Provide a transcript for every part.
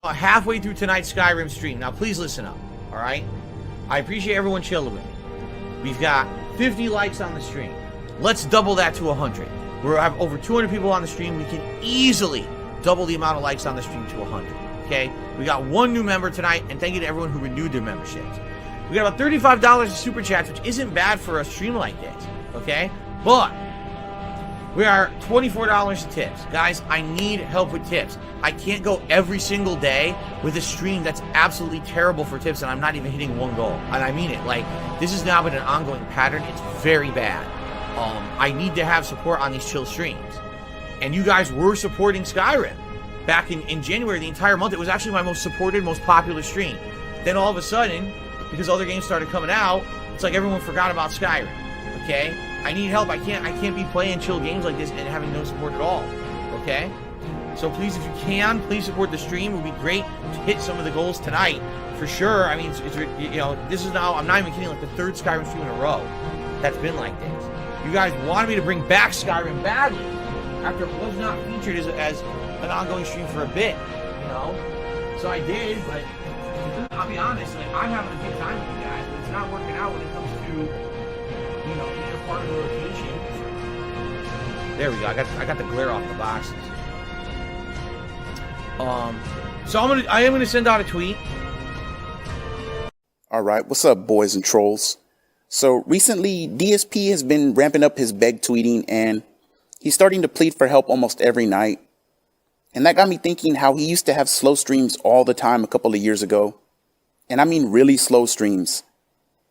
Halfway through tonight's Skyrim stream. Now, please listen up, all right? I appreciate everyone chilling with me. We've got 50 likes on the stream. Let's double that to 100. We have over 200 people on the stream. We can easily double the amount of likes on the stream to 100, okay? We got one new member tonight, and thank you to everyone who renewed their memberships. We got about $35 in super chats, which isn't bad for a stream like this, okay? But we are $24 in tips. Guys, I need help with tips. I can't go every single day with a stream that's absolutely terrible for tips and I'm not even hitting one goal. And I mean it. Like, this has now been an ongoing pattern. It's very bad. I need to have support on these chill streams. And you guys were supporting Skyrim back in January, the entire month. It was actually my most supported, most popular stream. Then all of a sudden, because other games started coming out, it's like everyone forgot about Skyrim. Okay? I need help. I can't be playing chill games like this and having no support at all. Okay? So please, if you can, please support the stream. It would be great to hit some of the goals tonight. For sure. I mean, it's you know, this is now, I'm not even kidding, like the third Skyrim stream in a row that's been like this. You guys wanted me to bring back Skyrim badly after it was not featured as an ongoing stream for a bit, you know? So I did, but I'll be honest, like, I'm having a good time with you guys, but it's not working out when it comes to, you know, being a part of the rotation. There we go. I got the glare off the boxes. So I am gonna send out a tweet. All right, what's up, boys and trolls? So recently, DSP has been ramping up his beg tweeting, and he's starting to plead for help almost every night. And that got me thinking how he used to have slow streams all the time a couple of years ago. And I mean really slow streams.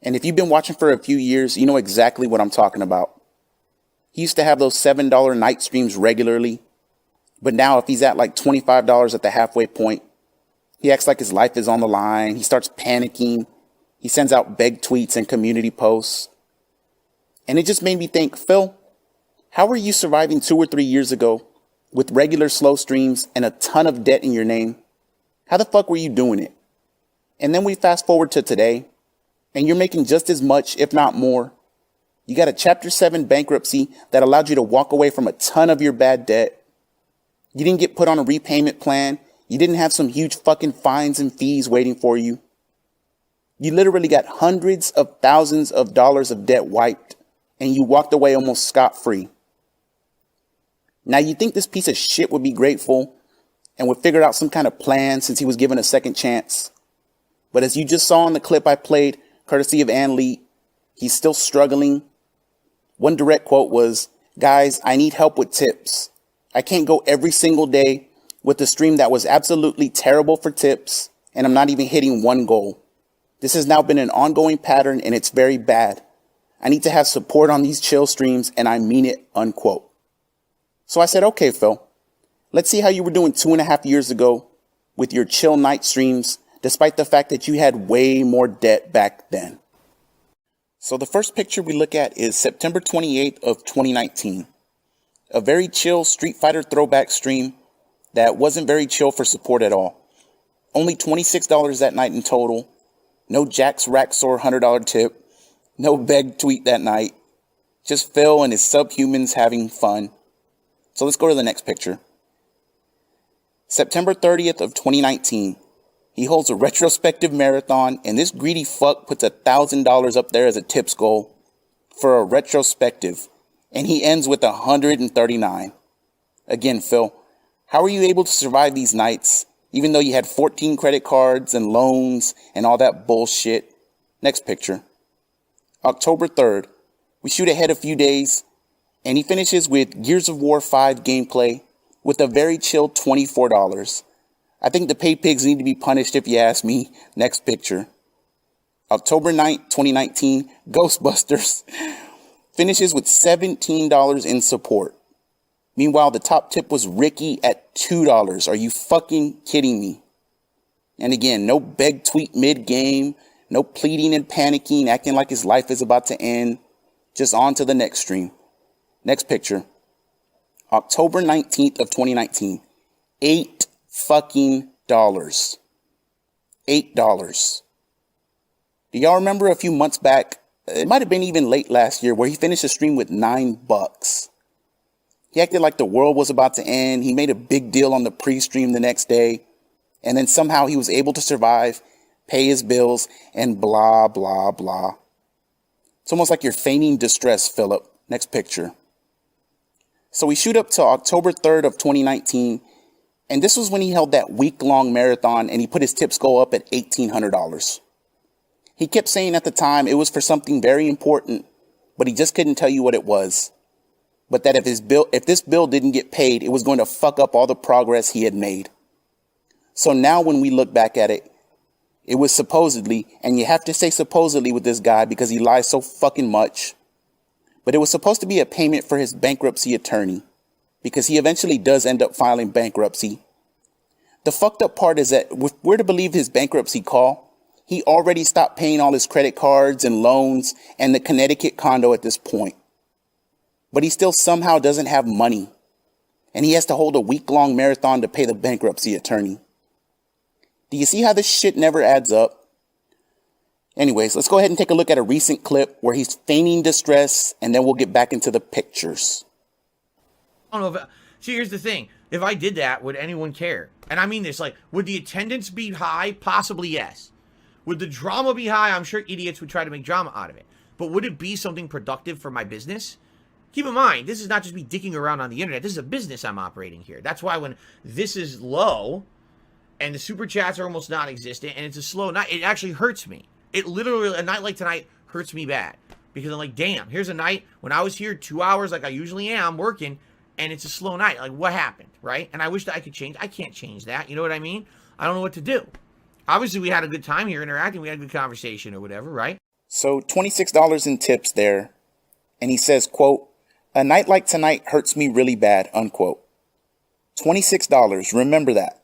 And if you've been watching for a few years, you know exactly what I'm talking about. He used to have those $7 night streams regularly. But now if he's at like $25 at the halfway point, he acts like his life is on the line. He starts panicking. He sends out beg tweets and community posts. And it just made me think, Phil, how were you surviving 2 or 3 years ago with regular slow streams and a ton of debt in your name? How the fuck were you doing it? And then we fast forward to today, and you're making just as much, if not more. You got a Chapter 7 bankruptcy that allowed you to walk away from a ton of your bad debt. You didn't get put on a repayment plan. You didn't have some huge fucking fines and fees waiting for you. You literally got hundreds of thousands of dollars of debt wiped, and you walked away almost scot-free. Now you think this piece of shit would be grateful and would figure out some kind of plan since he was given a second chance. But as you just saw in the clip I played, courtesy of Ann Lee, he's still struggling. One direct quote was, "Guys, I need help with tips. I can't go every single day with a stream that was absolutely terrible for tips, and I'm not even hitting one goal. This has now been an ongoing pattern, and it's very bad. I need to have support on these chill streams, and I mean it," unquote. So I said, okay, Phil, let's see how you were doing 2.5 years ago with your chill night streams, despite the fact that you had way more debt back then. So the first picture we look at is September 28th of 2019. A very chill Street Fighter throwback stream that wasn't very chill for support at all. Only $26 that night in total. No Jack's Raxor $100 tip. No beg tweet that night. Just Phil and his subhumans having fun. So let's go to the next picture. September 30th of 2019. He holds a retrospective marathon, and this greedy fuck puts $1,000 up there as a tips goal for a retrospective. And he ends with 139. Again, Phil, how are you able to survive these nights, even though you had 14 credit cards and loans and all that bullshit? Next picture. October 3rd. We shoot ahead a few days, and he finishes with Gears of War 5 gameplay with a very chill $24. I think the pay pigs need to be punished if you ask me. Next picture. October 9th, 2019, Ghostbusters finishes with $17 in support. Meanwhile, the top tip was Ricky at $2. Are you fucking kidding me? And again, no beg tweet mid-game, no pleading and panicking, acting like his life is about to end. Just on to the next stream. Next picture. October 19th of 2019. $8 fucking dollars. $8. Do y'all remember a few months back? It might have been even late last year where he finished a stream with $9. He acted like the world was about to end. He made a big deal on the pre-stream the next day. And then somehow he was able to survive, pay his bills, and blah, blah, blah. It's almost like you're feigning distress, Philip. Next picture. So we shoot up to October 3rd of 2019, and this was when he held that week-long marathon and he put his tips go up at $1,800. He kept saying at the time it was for something very important, but he just couldn't tell you what it was. But that if this bill didn't get paid, it was going to fuck up all the progress he had made. So now when we look back at it, it was supposedly, and you have to say supposedly with this guy because he lies so fucking much, but it was supposed to be a payment for his bankruptcy attorney because he eventually does end up filing bankruptcy. The fucked up part is that if we're to believe his bankruptcy call, he already stopped paying all his credit cards and loans and the Connecticut condo at this point. But he still somehow doesn't have money, and he has to hold a week-long marathon to pay the bankruptcy attorney. Do you see how this shit never adds up? Anyways, let's go ahead and take a look at a recent clip where he's feigning distress, and then we'll get back into the pictures. I don't know if... See, here's the thing. If I did that, would anyone care? And I mean this, like, would the attendance be high? Possibly, yes. Would the drama be high? I'm sure idiots would try to make drama out of it. But would it be something productive for my business? Keep in mind, this is not just me dicking around on the internet. This is a business I'm operating here. That's why when this is low and the super chats are almost non-existent and it's a slow night, it actually hurts me. It literally, a night like tonight hurts me bad. Because I'm like, damn, here's a night when I was here 2 hours like I usually am working, and it's a slow night. Like, what happened, right? And I wish that I could change. I can't change that. You know what I mean? I don't know what to do. Obviously, we had a good time here interacting. We had a good conversation or whatever, right? So $26 in tips there. And he says, quote, "A night like tonight hurts me really bad," unquote. $26. Remember that.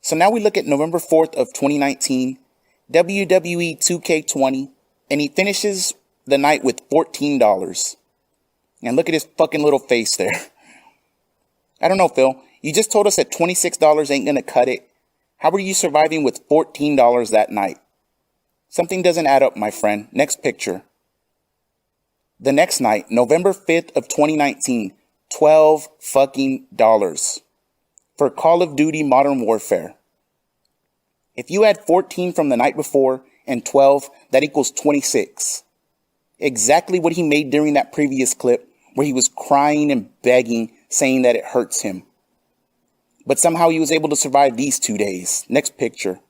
So now we look at November 4th of 2019, WWE 2K20, and he finishes the night with $14. And look at his fucking little face there. I don't know, Phil. You just told us that $26 ain't gonna cut it. How are you surviving with $14 that night? Something doesn't add up, my friend. Next picture. The next night, November 5th of 2019, $12 fucking dollars for Call of Duty Modern Warfare. If you add 14 from the night before and 12, that equals 26. Exactly what he made during that previous clip where he was crying and begging, saying that it hurts him. But somehow he was able to survive these 2 days. Next picture.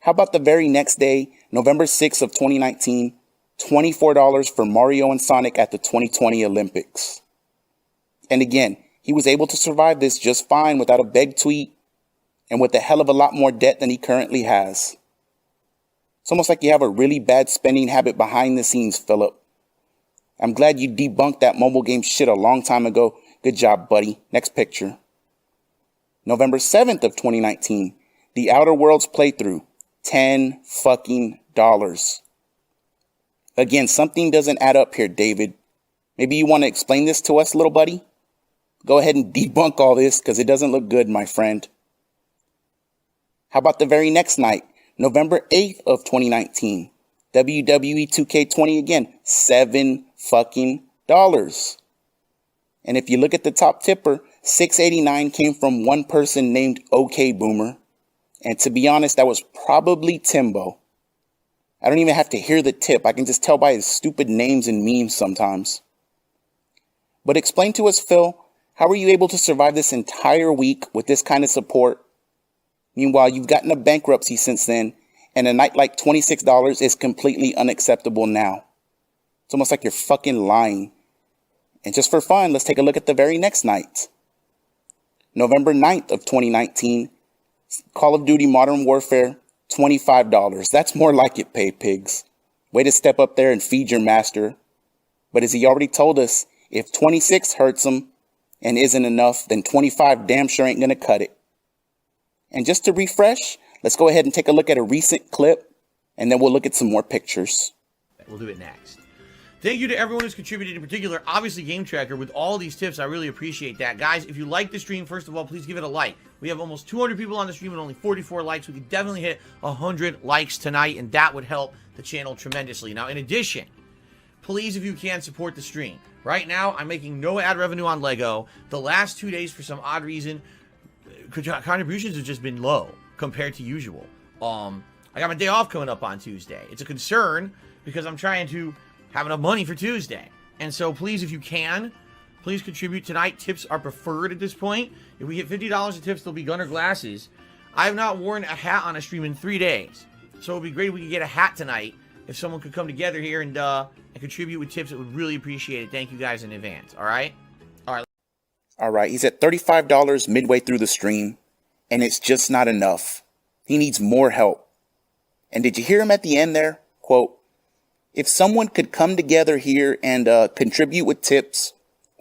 How about the very next day, November 6th of 2019, $24 for Mario and Sonic at the 2020 Olympics. And again, he was able to survive this just fine without a beg tweet and with a hell of a lot more debt than he currently has. It's almost like you have a really bad spending habit behind the scenes, Philip. I'm glad you debunked that mobile game shit a long time ago. Good job, buddy. Next picture. November 7th of 2019, The Outer Worlds playthrough, $10 fucking dollars. Again, something doesn't add up here, David. Maybe you want to explain this to us, little buddy? Go ahead and debunk all this because it doesn't look good, my friend. How about the very next night, November 8th of 2019, WWE 2K20 again, $7 fucking dollars. And if you look at the top tipper, $6.89 came from one person named OK Boomer. And to be honest, that was probably Timbo. I don't even have to hear the tip. I can just tell by his stupid names and memes sometimes. But explain to us, Phil, how were you able to survive this entire week with this kind of support? Meanwhile, you've gotten a bankruptcy since then, and a night like $26 is completely unacceptable now. It's almost like you're fucking lying. And just for fun, let's take a look at the very next night. November 9th of 2019, Call of Duty Modern Warfare, $25. That's more like it, pay pigs. Way to step up there and feed your master. But as he already told us, if 26 hurts him and isn't enough, then 25 damn sure ain't gonna cut it. And just to refresh, let's go ahead and take a look at a recent clip, and then we'll look at some more pictures. We'll do it next. Thank you to everyone who's contributed, in particular, obviously Game Tracker, with all these tips. I really appreciate that. Guys, if you like the stream, first of all, please give it a like. We have almost 200 people on the stream and only 44 likes. We could definitely hit 100 likes tonight, and that would help the channel tremendously. Now, in addition, please, if you can, support the stream. Right now, I'm making no ad revenue on Lego. The last 2 days, for some odd reason, contributions have just been low compared to usual. I got my day off coming up on Tuesday. It's a concern because I'm trying to have enough money for Tuesday. And so please, if you can, please contribute tonight. Tips are preferred at this point. If we hit $50 in tips, there'll be Gunner glasses. I have not worn a hat on a stream in 3 days. So it'd be great if we could get a hat tonight. If someone could come together here and contribute with tips, it would really appreciate it. Thank you guys in advance. All right? All right, he's at $35 midway through the stream, and it's just not enough. He needs more help. And did you hear him at the end there? Quote, if someone could come together here and contribute with tips,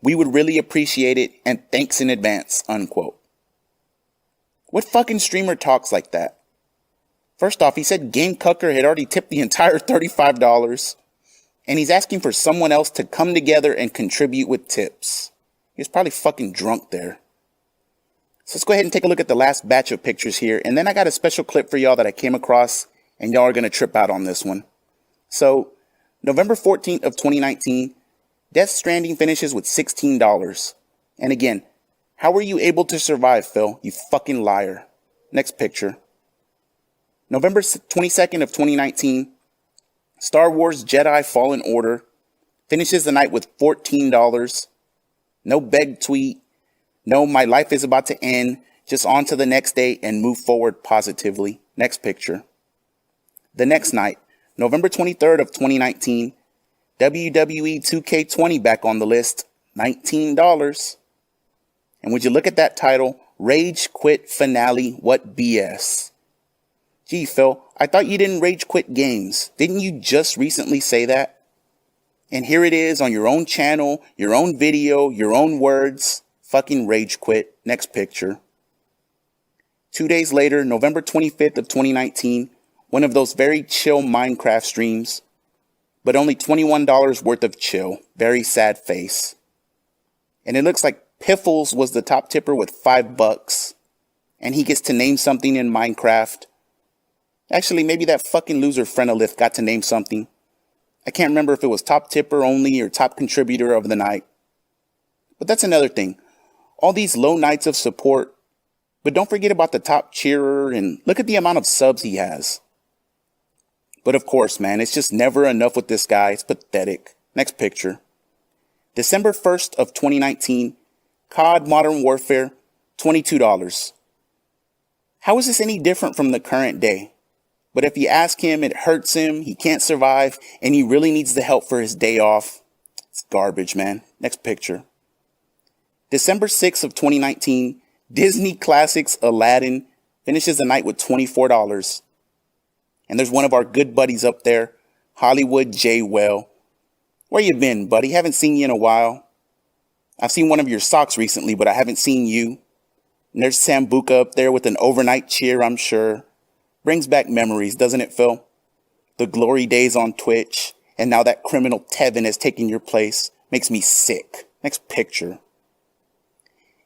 we would really appreciate it, and thanks in advance, unquote. What fucking streamer talks like that? First off, he said Game Cucker had already tipped the entire $35, and he's asking for someone else to come together and contribute with tips. He was probably fucking drunk there. So let's go ahead and take a look at the last batch of pictures here. And then I got a special clip for y'all that I came across, and y'all are going to trip out on this one. So November 14th of 2019, Death Stranding finishes with $16. And again, how were you able to survive, Phil? You fucking liar. Next picture. November 22nd of 2019, Star Wars Jedi Fallen Order finishes the night with $14. No beg tweet. No, my life is about to end. Just on to the next day and move forward positively. Next picture. The next night, November 23rd of 2019, WWE 2K20 back on the list, $19. And would you look at that title, Rage Quit Finale, what BS? Gee, Phil, I thought you didn't rage quit games. Didn't you just recently say that? And here it is on your own channel, your own video, your own words. Fucking rage quit. Next picture. 2 days later, November 25th of 2019, one of those very chill Minecraft streams, but only $21 worth of chill. Very sad face. And it looks like Piffles was the top tipper with $5, and he gets to name something in Minecraft. Actually, maybe that fucking loser Frenolith got to name something. I can't remember if it was top tipper only or top contributor of the night. But that's another thing. All these low nights of support. But don't forget about the top cheerer and look at the amount of subs he has. But of course, man, it's just never enough with this guy. It's pathetic. Next picture. December 1st of 2019, COD Modern Warfare, $22. How is this any different from the current day? But if you ask him, it hurts him, he can't survive, and he really needs the help for his day off. It's garbage, man. Next picture. December 6th of 2019, Disney Classics Aladdin finishes the night with $24. And there's one of our good buddies up there, Hollywood J. Well. Where you been, buddy? Haven't seen you in a while. I've seen one of your socks recently, but I haven't seen you. And there's Sambuca up there with an overnight cheer, I'm sure. Brings back memories, doesn't it, Phil? The glory days on Twitch, and now that criminal Tevin has taken your place. Makes me sick. Next picture.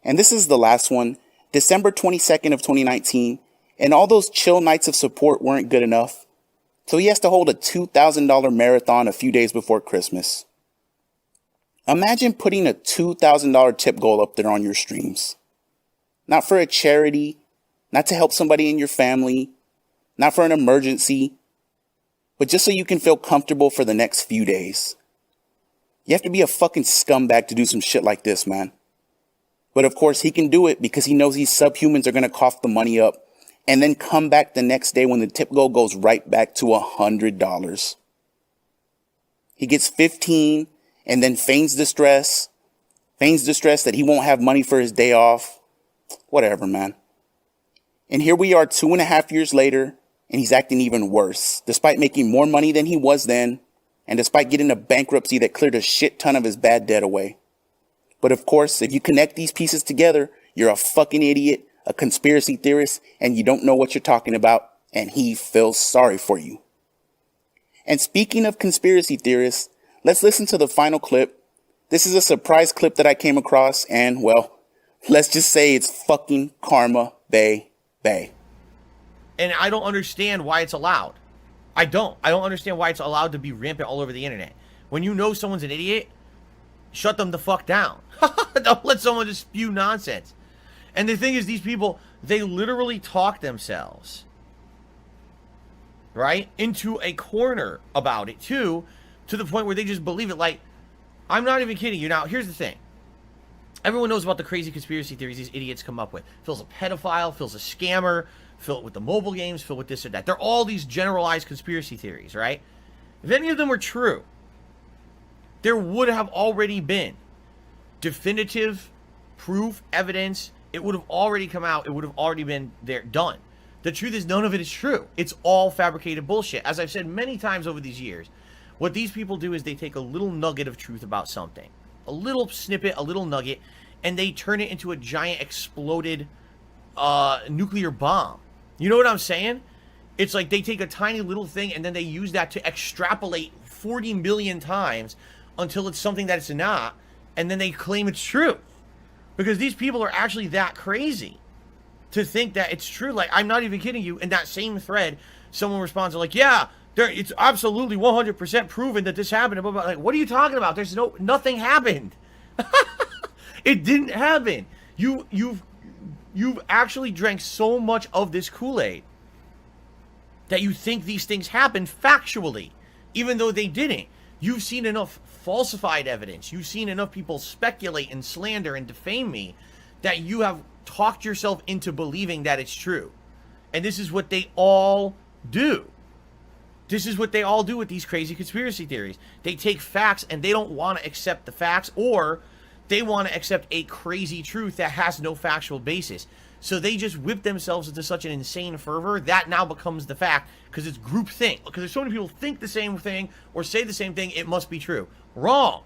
And this is the last one, December 22nd of 2019, and all those chill nights of support weren't good enough. So he has to hold a $2,000 marathon a few days before Christmas. Imagine putting a $2,000 tip goal up there on your streams. Not for a charity, not to help somebody in your family, not for an emergency, but just so you can feel comfortable for the next few days. You have to be a fucking scumbag to do some shit like this, man. But of course, he can do it because he knows these subhumans are going to cough the money up and then come back the next day when the tip goal goes right back to $100. He gets 15 and then feigns distress that he won't have money for his day off. Whatever, man. And here we are 2.5 years later, and he's acting even worse, despite making more money than he was then, and despite getting a bankruptcy that cleared a shit ton of his bad debt away. But of course, if you connect these pieces together, you're a fucking idiot, a conspiracy theorist, and you don't know what you're talking about, and he feels sorry for you. And speaking of conspiracy theorists, let's listen to the final clip. This is a surprise clip that I came across, and well, let's just say it's fucking karma, bay. And I don't understand why it's allowed. I don't understand why it's allowed to be rampant all over the internet. When you know someone's an idiot, shut them the fuck down. Don't let someone just spew nonsense. And the thing is, these people, They literally talk themselves, right, into a corner about it too, to the point where they just believe it. Like, I'm not even kidding you. Now, here's the thing. Everyone knows about the crazy conspiracy theories these idiots come up with. Phil's a pedophile, Phil's a scammer, Phil with the mobile games, Phil with this or that. They're all these generalized conspiracy theories, right? If any of them were true, there would have already been definitive proof, evidence. It would have already come out. It would have already been there, done. The truth is, none of it is true. It's all fabricated bullshit. As I've said many times over these years, what these people do is they take a little nugget of truth about something, a little snippet, a little nugget, and they turn it into a giant exploded nuclear bomb. You know what I'm saying? It's like they take a tiny little thing and then they use that to extrapolate 40 million times until it's something that it's not, and then they claim it's true. Because these people are actually that crazy to think that it's true. Like, I'm not even kidding you. In that same thread, someone responds like, yeah, it's absolutely 100% proven that this happened. Like, what are you talking about? There's nothing happened. It didn't happen. You've actually drank so much of this Kool-Aid that you think these things happened factually, even though they didn't. You've seen enough falsified evidence. You've seen enough people speculate and slander and defame me that you have talked yourself into believing that it's true. And this is what they all do. This is what they all do with these crazy conspiracy theories. They take facts and they don't want to accept the facts, or they want to accept a crazy truth that has no factual basis. So they just whip themselves into such an insane fervor that now becomes the fact, because it's groupthink. Because there's so many people think the same thing or say the same thing, it must be true. Wrong.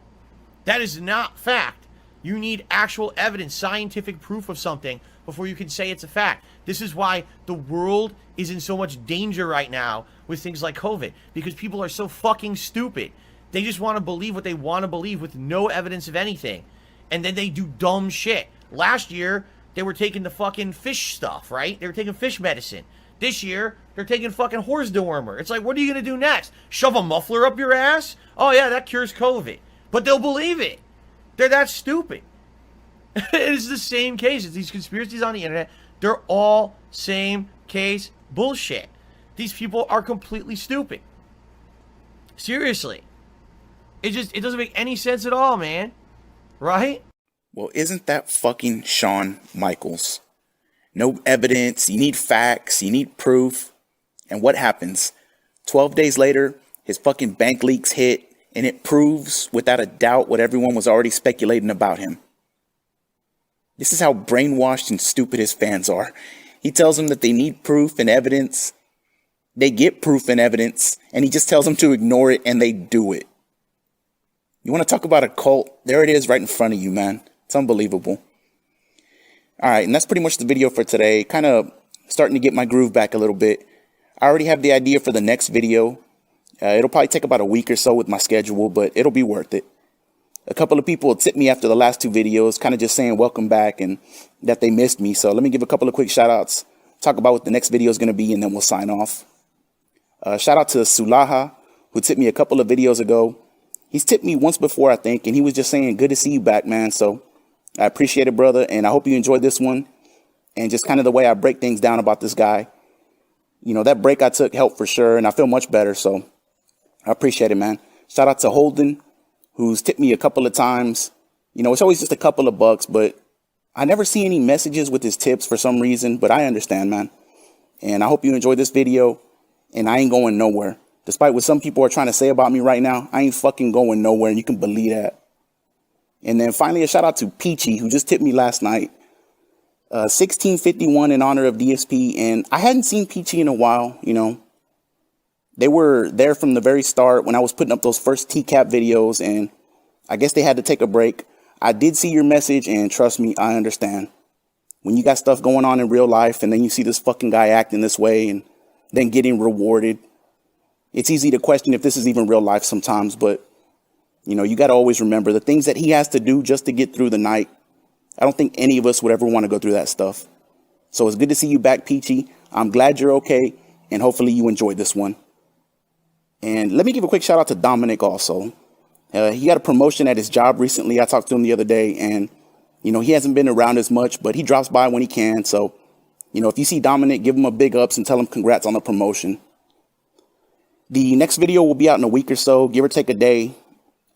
That is not fact. You need actual evidence, scientific proof of something before you can say it's a fact. This is why the world is in so much danger right now with things like COVID, because people are so fucking stupid. They just want to believe what they want to believe with no evidence of anything. And then they do dumb shit. Last year, they were taking the fucking fish stuff, right? They were taking fish medicine. This year, they're taking fucking horse dewormer. It's like, what are you going to do next? Shove a muffler up your ass? Oh, yeah, that cures COVID. But they'll believe it. They're that stupid. It is the same case. It's these conspiracies on the internet. They're all same case bullshit. These people are completely stupid. Seriously. It doesn't make any sense at all, man. Right? Well, isn't that fucking Shawn Michaels? No evidence, you need facts, you need proof. And what happens? 12 days later, his fucking bank leaks hit, and it proves without a doubt what everyone was already speculating about him. This is how brainwashed and stupid his fans are. He tells them that they need proof and evidence. They get proof and evidence, and he just tells them to ignore it, and they do it. You want to talk about a cult? There it is right in front of you, man. It's unbelievable. All right, and that's pretty much the video for today. Kind of starting to get my groove back a little bit. I already have the idea for the next video. It'll probably take about a week or so with my schedule, but it'll be worth it. A couple of people tipped me after the last two videos, kind of just saying welcome back and that they missed me. So let me give a couple of quick shout outs, talk about what the next video is going to be, and then we'll sign off. Shout out to Sulaha, who tipped me a couple of videos ago. He's tipped me once before, I think, and he was just saying, good to see you back, man. So I appreciate it, brother, and I hope you enjoyed this one. And just kind of the way I break things down about this guy. You know, that break I took helped for sure, and I feel much better, so I appreciate it, man. Shout out to Holden, who's tipped me a couple of times. You know, it's always just a couple of bucks, but I never see any messages with his tips for some reason, but I understand, man. And I hope you enjoyed this video, and I ain't going nowhere. Despite what some people are trying to say about me right now, I ain't fucking going nowhere, and you can believe that. And then finally, a shout out to Peachy, who just tipped me last night. 1651 in honor of DSP, and I hadn't seen Peachy in a while, you know. They were there from the very start when I was putting up those first TCAP videos, and I guess they had to take a break. I did see your message, and trust me, I understand. When you got stuff going on in real life, and then you see this fucking guy acting this way, and then getting rewarded, it's easy to question if this is even real life sometimes, but, you know, you got to always remember the things that he has to do just to get through the night. I don't think any of us would ever want to go through that stuff. So it's good to see you back, Peachy. I'm glad you're okay, and hopefully you enjoyed this one. And let me give a quick shout out to Dominic also. He got a promotion at his job recently. I talked to him the other day, and, you know, he hasn't been around as much, but he drops by when he can. So, You know, if you see Dominic, give him a big ups and tell him congrats on the promotion. The next video will be out in a week or so, give or take a day.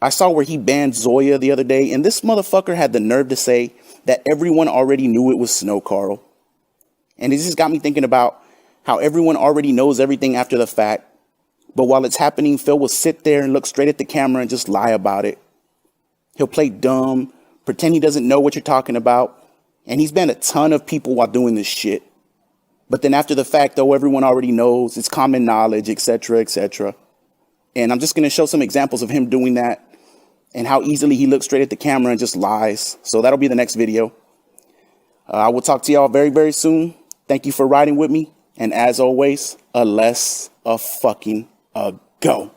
I saw where he banned Zoya the other day, and this motherfucker had the nerve to say that everyone already knew it was Snow Carl. And it just got me thinking about how everyone already knows everything after the fact. But while it's happening, Phil will sit there and look straight at the camera and just lie about it. He'll play dumb, pretend he doesn't know what you're talking about. And he's banned a ton of people while doing this shit. But then after the fact, though, everyone already knows, it's common knowledge, etc., etc. And I'm just going to show some examples of him doing that and how easily he looks straight at the camera and just lies. So that'll be the next video. I will talk to y'all very, very soon. Thank you for riding with me. And as always, a less a fucking a go.